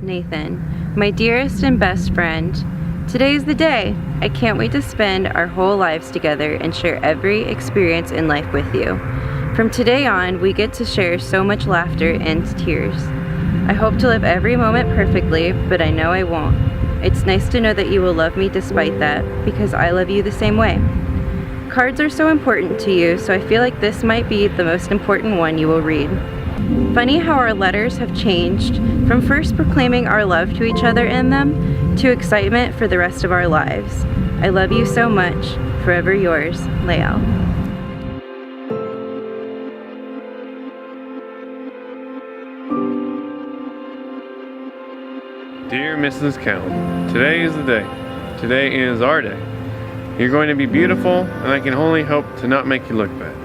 Nathan, my dearest and best friend. Today's the day. I can't wait to spend our whole lives together and share every experience in life with you. From today on, we get to share so much laughter and tears. I hope to live every moment perfectly, but I know I won't. It's nice to know that you will love me despite that, because I love you the same way. Cards are so important to you, so I feel like this might be the most important one you will read. Funny how our letters have changed from first proclaiming our love to each other in them to excitement for the rest of our lives. I love you so much. Forever yours, Lael. Dear Mrs. Callan, today is the day. Today is our day. You're going to be beautiful, and I can only hope to not make you look bad.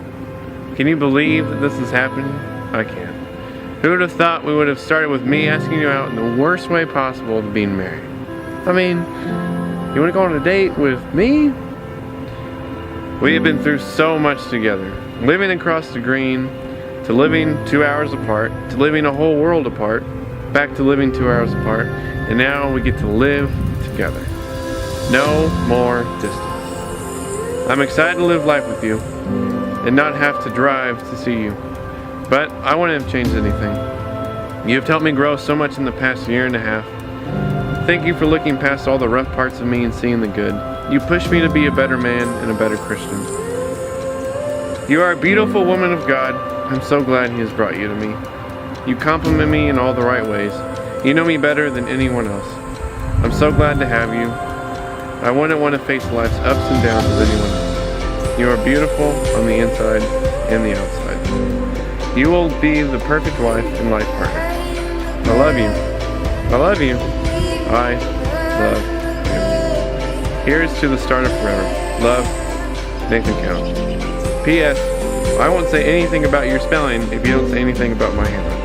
Can you believe that this is happening? I can. Who would have thought we would have started with me asking you out in the worst way possible to being married? I mean, you want to go on a date with me? We have been through so much together. Living across the green, to living 2 hours apart, to living a whole world apart, back to living 2 hours apart, and now we get to live together. No more distance. I'm excited to live life with you and not have to drive to see you. But I wouldn't have changed anything. You have helped me grow so much in the past year and a half. Thank you for looking past all the rough parts of me and seeing the good. You pushed me to be a better man and a better Christian. You are a beautiful woman of God. I'm so glad He has brought you to me. You compliment me in all the right ways. You know me better than anyone else. I'm so glad to have you. I wouldn't want to face life's ups and downs with anyone else. You are beautiful on the inside and the outside. You will be the perfect wife and life partner. I love you. I love you. I love you. Here's to the start of forever. Love, Nathan Count. P.S. I won't say anything about your spelling if you don't say anything about my handwriting.